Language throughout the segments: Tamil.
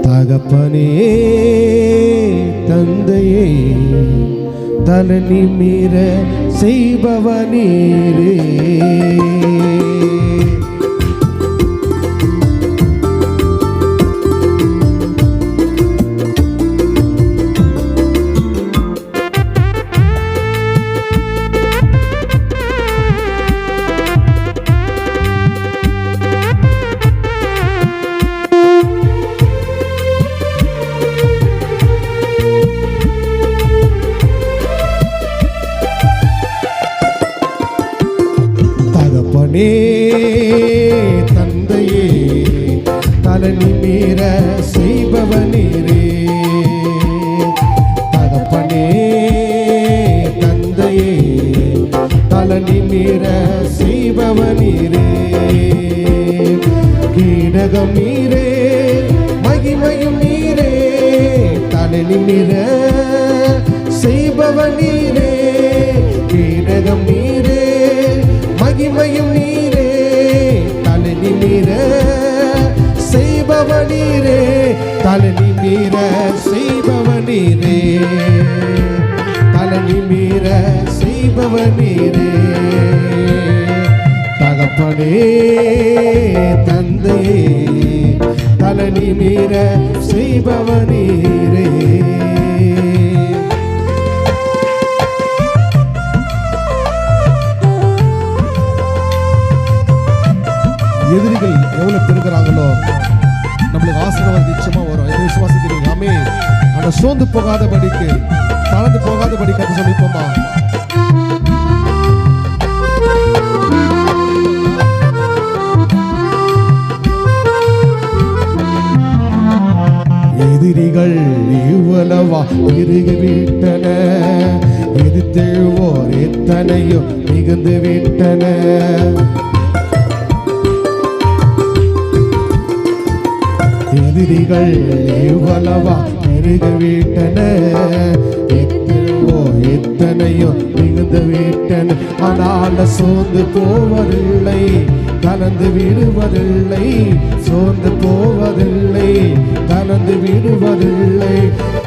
தகப்பனே தந்தையே தலை நிமிர செய்பவனீரே. தந்தையே தலை நிமிர செய்பவனீரே. தகப்பனே தந்தையே தலை நிமிர செய்பவனீரே. கீடகம் நீரே மகிமையும் நீரே தலை நிமிர செய்பவனீரே. கீடகம் நீரே மகிமையும் நீரே தலை நிமிர செய்பவனீரே. தலை நிமிர செய்பவனீரே. தலை நிமிர செய்பவனீரே. தகப்பனே தந்தையே தலை நிமிர செய்பவனீரே. எதிரிகள் எவ்வளவு பெருகிறாங்களோ நம்மளுக்கு ஆசீர்வாதம் நிச்சயமா வரும். எதை விசுவாசிக்கிறீங்க? ஆமென். ஆனா சோர்ந்து போகாதபடிக்கு தளர்ந்து போகாதபடிக்கு அது சொல்லிப்போமா. எதிரிகள் இவ்வளவா இறுகி விட்டன, எதிர்த்தெழுவோர் எத்தனையோ மிகுந்து விட்டன. எதிரிகள் எவ்வளவா பெருகி விட்டன, எத்தனையோ மிகுந்து விட்டன. ஆனால் சோர்ந்து போவதில்லை, கலந்து விடுவதில்லை. சோர்ந்து போவதில்லை, கலந்து விடுவதில்லை.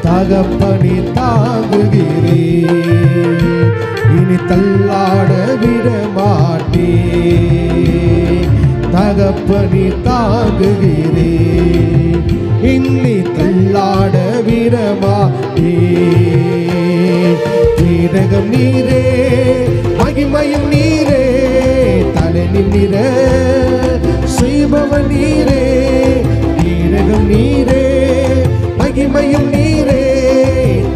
தகப்பனே தாங்குகிறே, இனி தள்ளாட விட மாட்டே. தகப்பனே தாங்குகிறே, இன்னி தள்ளாட விட மாட்டே. கீடகம் நீரே மகிமையும் நீரே தலை நிமிர செய்பவன் நீரே. கீடகம் நீரே மகிமையும் நீரே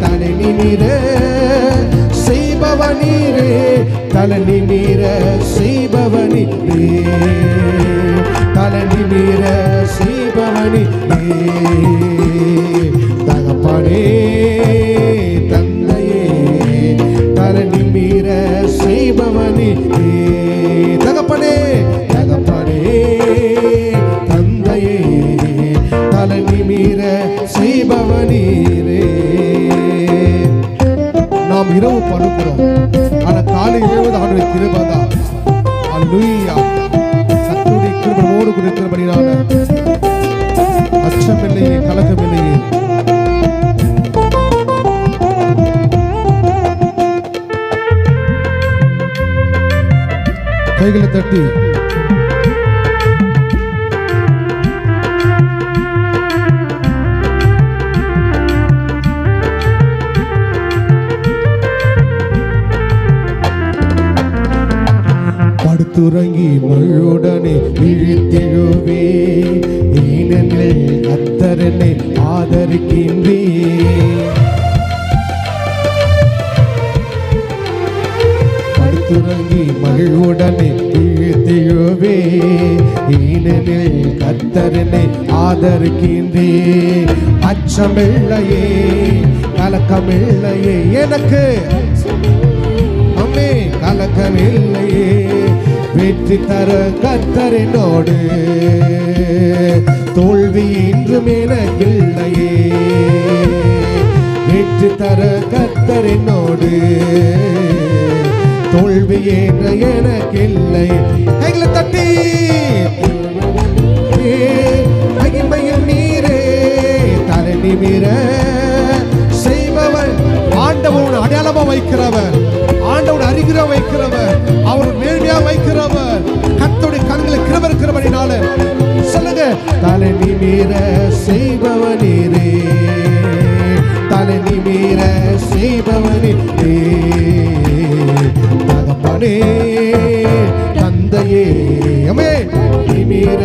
தலை நிமிர செய்பவன் நீரே. தலை நிமிர செய்பவன் நீரே. தலை நிமிர செய்பவன் நீரே. தகப்பனே தந்தையே தலை நிமிர செய்பவன் நீரே. தகப்பனே தகப்பனே தந்தையே தலை நிமிர செய்பவன் நீரே. நாம் இரவு படுக்கிறோம், ஆனா காலை எழுவது அவனுடைய கிருபைதான். அல்லேலூயா. கர்த்தருடைய கிருபையோடு கூட இருக்கிறபடியால் அச்சமில்லையே, கலக்கமில்லையே. கைகளை தட்டி படுத்துறங்கி மழுடனே விழித்தெழுவே. ஏனெனில் கர்த்தரனை ஆதரிக்கின்றே. படுத்துறங்கி மகிழ்வுடனே விழித்தெழுவே. ஏனெனில் கர்த்தரனை ஆதரிக்கின்றே. அச்சமில்லையே, கலக்கமில்லையே எனக்கு. அம்மே கலக்கமில்லையே, வெற்றி தர கர்த்தரினோடு. தோல்வி இன்றும் எனக்கில்லையே, வெற்றி தர கர்த்தரினோடு. தோல்வி என்ற எனக்கில்லை. கைகளை தட்டி மகிமையும் நீரே நிமிர செய்பவர். ஆண்டவன் அடையாளமா வைக்கிறவர், ஆண்டவன் அறிகிற வைக்கிறவர், அவர் நேர்மையா வைக்கிறவர். கர்த்தருடைய கண்களை கிருபை இருக்கிறபடினால சொல்லுங்க, தலை நிமிர செய்பவனீரே, தலை நிமிர செய்பவனீரே, தகப்பனே தந்தையே, நிமிர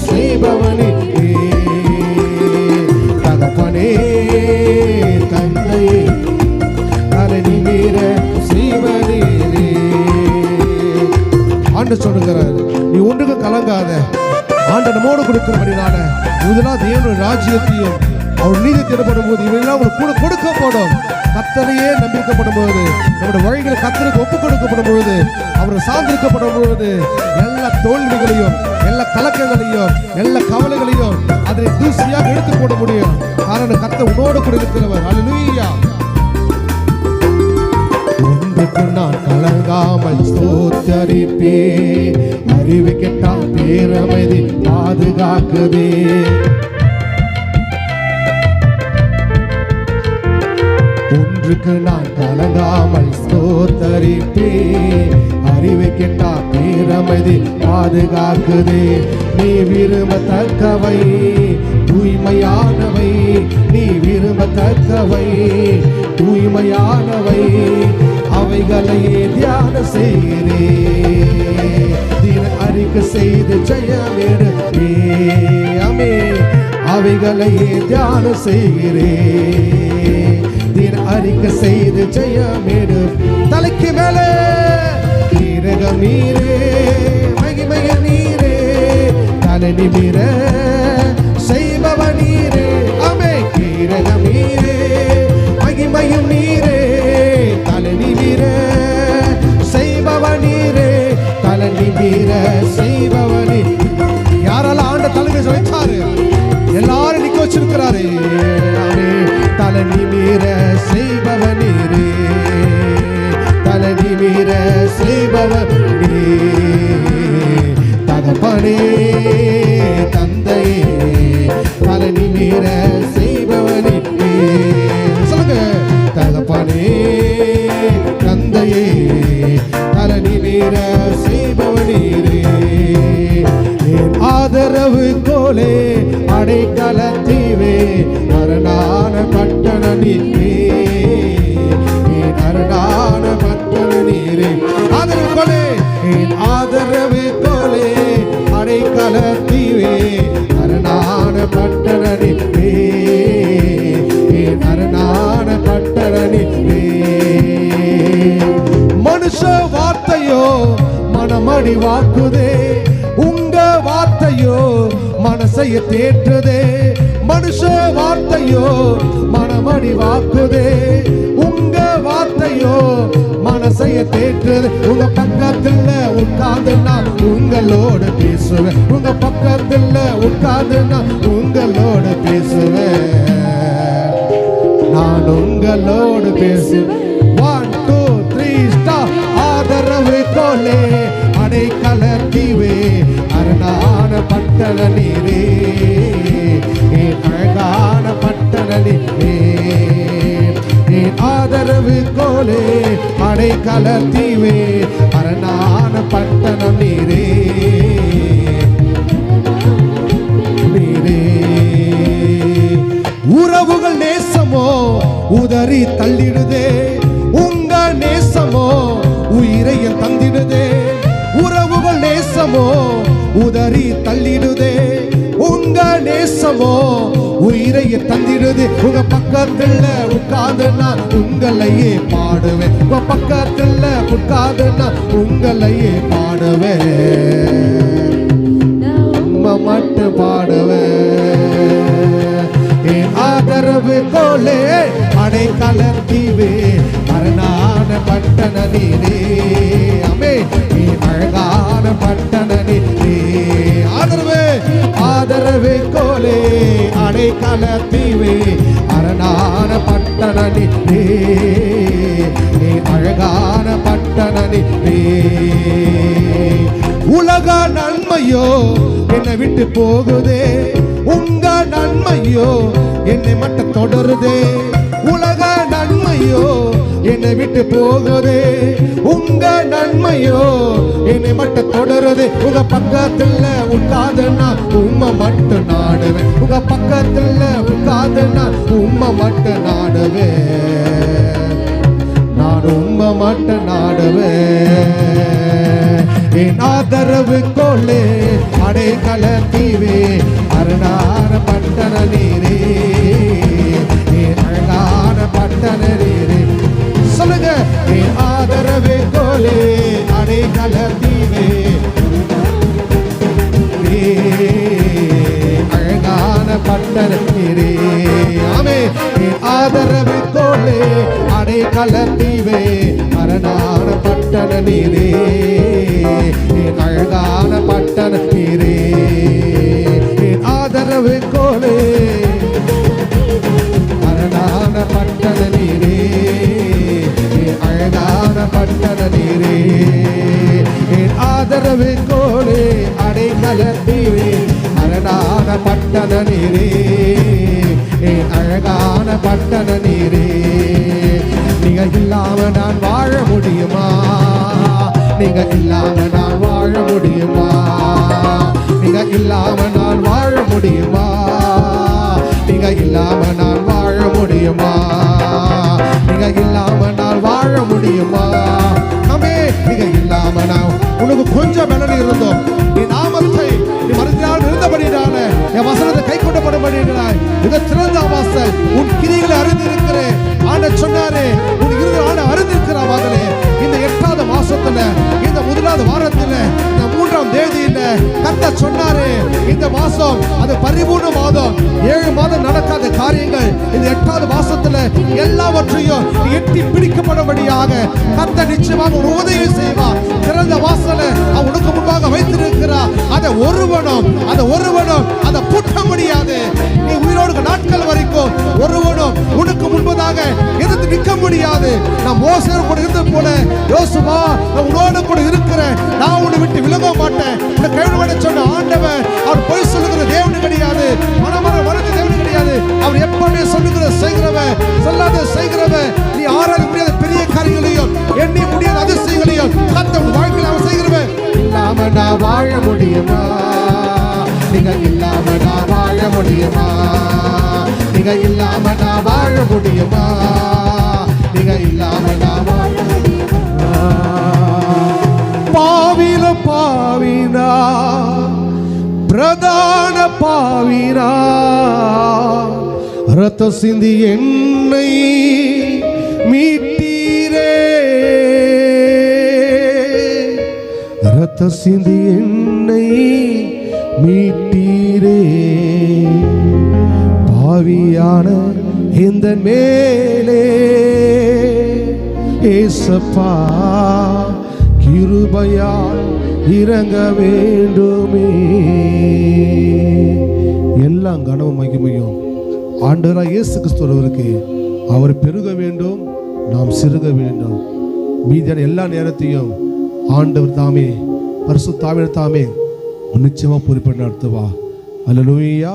செய்பவனீரே, தகப்பனே தந்தையே, தலை நிமிர செய்பவனீரே. ஆண்டவர் சொல்லுகிறார், நீ ஒன்றுக்கு கலங்காத, ஆண்டவர் நம்மோடு கொடுக்கிறபடினால இதெல்லாம் தேவனுடைய ராஜ்யத்தையும் அவர் நீதி தேடப்படும் போது இவையெல்லாம் உங்களுக்கு கூட கொடுக்கப்படும். கர்த்தரையே நம்பிக்கப்படும் பொழுது, நம்முடைய வழிகள் கர்த்தருக்கு ஒப்புக் கொடுக்கப்படும் பொழுது, அவர் சார்ந்திருக்கப்படும் பொழுது, எல்லா தோல்விகளையும் எல்லா கலக்கங்களையும் எல்லா கவலைகளையும் அதனை தூசியாக எடுத்து போட முடியும். காரணம் கர்த்தர் உன்னோடு கூட இருக்கிறவர். அல்லேலூயா. ஒன்றுக்கு நான் கலங்காமல் ஸ்தோத்தரிப்பே, அறிவு கெட்டால் பேரமைதி பாதுகாக்குதே. ஒன்றுக்கு நான் கலங்காமல் ஸ்தோத்தரிப்பே, அறிவு கெட்டால் பேரமைதி பாதுகாக்குதே. நீ விரும்பத்தக்கவை தூய்மையானவை, நீ விரும்பத்தக்கவை தூய்மையானவை, அவைகளையே தியான செய்கிறே. தின அறிக்கை செய்து ஜெயமெடுப்பே, அமே அவைகளையே தியான செய்கிறே. தின அறிக்கை செய்து ஜெயமெடு. தலைக்கு மேலே கீரகம் நீரே, மகிமைய நீரே, தலை நிமிர செய்பவ நீரே, அமே கீரகம் நீரே, மகிமையும் நீரே, தலை நிமிர செய்பவ நீரே, தலை நிமிர செய்பவ நீ. யாரெல்லாம் ஆண்ட தலைமை வைத்தாரு, எல்லாரும் நிக்க வச்சிருக்கிறாரு. தலை நிமிர செய்பவ நீரே, தலை நிமிர செய்பவ நீ, தகப்பனே தந்தையே, தலை நிமிர செய்பவ நீ. சொல்லுங்க, தகப்பனே தந்தையே, தலை நிமிர செய்பவ நீரே. என் ஆதரவு கோலே அடைக்கலத்தீவே, அரணான பட்டண நீரே, என் அரணான பட்டண நீரே. ஆதரவு கோலே, என் ஆதரவு கோலே அடைக்கலத்தீவே, அரணான பட்டண நீரே, என் அரணான பட்டண நீரே. மனுஷ வார்த்தையோ மனமடி வாக்குதே, உங்க வார்த்தையோ மனசைய தேற்றுதே. மனுஷ வார்த்தையோ மனமடி வாக்குதே, உங்க வார்த்தையோ மனசைய தேற்றுதே. உங்க பக்கத்துல உட்கார்ந்து நான் உங்களோடு பேசுவேன், உங்க பக்கத்துல உட்கார்ந்து நான் உங்களோடு பேசுவேன், நான் உங்களோடு பேசுவேன். 1 2 3 ஸ்டார். ஆதரவு கோலே அடைக்கலத்தீவே, அரணான பட்டண நீரே, என் அழகான பட்டண நீரே. என் ஆதரவு கோலே அடைக்கலத்தீவே, அரணான பட்டணம் நீரே, நீரே. உறவுகள் நேசமோ உதறி தள்ளிடுதே, உங்க நேசமோ உயிரையும் தந்திடுதே. உறவுகள் நேசமோ உதறி தள்ளிடுதே, உங்க நேசமோ உயிரையை தந்திடுது. உங்க பக்கத்துல உட்கார்ந்து நான் உங்களையே பாடுவேன், உங்க பக்கத்துல உட்கார்ந்து நான் உங்களையே பாடுவேன், உம்மை மட்டும் பாடுவேன். என் ஆதரவு கோலே அடைக்கலத்தீவே, அரணான பட்டண நீரே, அமே என் அழகான பட்டண நீரே. ஆதரவு ஆதரவு கோலே அடைக்கலத்தீவே, அரணான பட்டண நீரே, என் அழகான பட்டண நீரே. உலக நன்மையோ என்னை விட்டு போகுதே, உங்க நன்மையோ என்னை மட்டும் தொடருதே. உலக நன்மையோ என்னை விட்டு போகுதே, உங்க நன்மையோ என்னை மட்டும் தொடருதே. உங்க பக்கத்துல உட்காதுன்னா உண்மை மட்டும் நாடுவேன், உங்க பக்கத்துல உட்காதுன்னா உண்மை மட்டும் நாடுவேன், நான் உண்மை மட்டும் நாடுவேன். என் ஆதரவு கோலே அடைக்கல தீவே அருணான பட்டண நீரே, அழகான பட்டண நீரே. சொல்லுங்க, என் ஆதரவு கோலே அடைக்கல தீவே அழகான பட்டண நீரே. ஆமே, என் ஆதரவு கோலே அடைக்கல தீவே அரணான பட்டண நீரே, அழகான பட்டண நீரே. என் ஆதரவு கோலே அரணான பட்டண நீரே, அழகான பட்டண நீரே. என் ஆதரவு கோலே அடைக்கல தீவே அரணான பட்டண நீரே, அழகான பட்டண நீரே. நீங்க இல்லாம நான் வாழ முடியுமா? நீங்க இல்லாம நான் வாழ முடியுமா? நீங்க இல்லாம நான் வாழ முடியுமா? நீங்க இல்லாம நான் வாழ முடியுமா? நீங்க இல்லாம நான் வாழ முடியுமா? ஆமே, நீங்க இல்லாம நான் உனக்கு கொஞ்சம் பலன் இருந்தோம். நீ நாமத்தை நீ மறுநாள் இருந்தபடினால என் வசனத்தை கை கொண்டபடினாய் இதை திறந்த வாசல் உன் கிரிகளை அறிந்திருக்கிறேன். ஆண்டவர் சொன்னாரே, உன் இருந்த ஆண்டு அறிந்திருக்கிறார்களே. இந்த 8வது மாசத்துல இந்த 1வது வாரத்துல இந்த 3ஆம் தேதியில கர்த்தர் சொன்னாரே, இந்த மாசம் அது பரிபூர்ண மாதம். 7 மாதம் நடக்காத காரியங்கள் இந்த 8வது மாசத்துல எல்லாவற்றையும் எட்டி பிடிக்கப்படும்படியாக கர்த்தர் நிச்சயமாக ஒரு உதவி செய்வார். திறந்த வாசல உனக்கு முன்பாக வைத்திருக்கிறார். அதை ஒருவனும் அதை பூட்ட முடியாது. நீ உயிரோடு நாட்கள் வரைக்கும் ஒருவனும் உனக்கு முன்பதாக எதிர்த்து நிற்க முடியாது. நான் மோசேயோடு கூட இருந்தது போல, யோசுவா நான் உன்னோடு கூட இருக்கிறேன், நான் உன்னை விட்டு விலக மாட்டேன், உன்னை கைவிட சொன்ன ஆண்டவர் அவர் பொய் சொல்லுகிற தேவன் கிடையாது, மனமர மறந்த தேவன் கிடையாது. அவர் எப்பவுமே சொல்லுகிற செய்கிறவன், சொல்லாத செய்கிறவன். நீ ஆராய முடியாத பெரிய காரியங்களையும் எண்ணி முடியாத அதிசயங்களையும் கர்த்தர் வாழ்க்கையில் அவர் செய்கிறவன். இல்லாம நான் வாழ முடியுமா? நீங்க இல்லாம நான் வாழ முடியுமா? நீங்க இல்லாம நான் வாழ முடியுமா? நீங்க இல்லாம நான் வாழ முடியுமா? பாவில பாவினா பிரதான பாவினா ரத்த சிந்தி என்னை மீட்டீரே, ரத்த சிந்தி என்னை மீட்டீரே. பாவியான இந்த மேலே ஏசப்பா கிருபையால் இறங்க வேண்டுமே. எல்லாம் கனவும் மகிமையும் ஆண்டவராகிய இயேசு கிறிஸ்துவுக்கு. அவர் பெருக வேண்டும், நாம் சிறுக வேண்டும். மீதியான எல்லா நேரத்தையும் ஆண்டவர் தாமே பரிசுத்த ஆவியானவர் தாமே நிச்சயமா பொறுப்பேற்று நடத்துவா. அல்லேலூயா.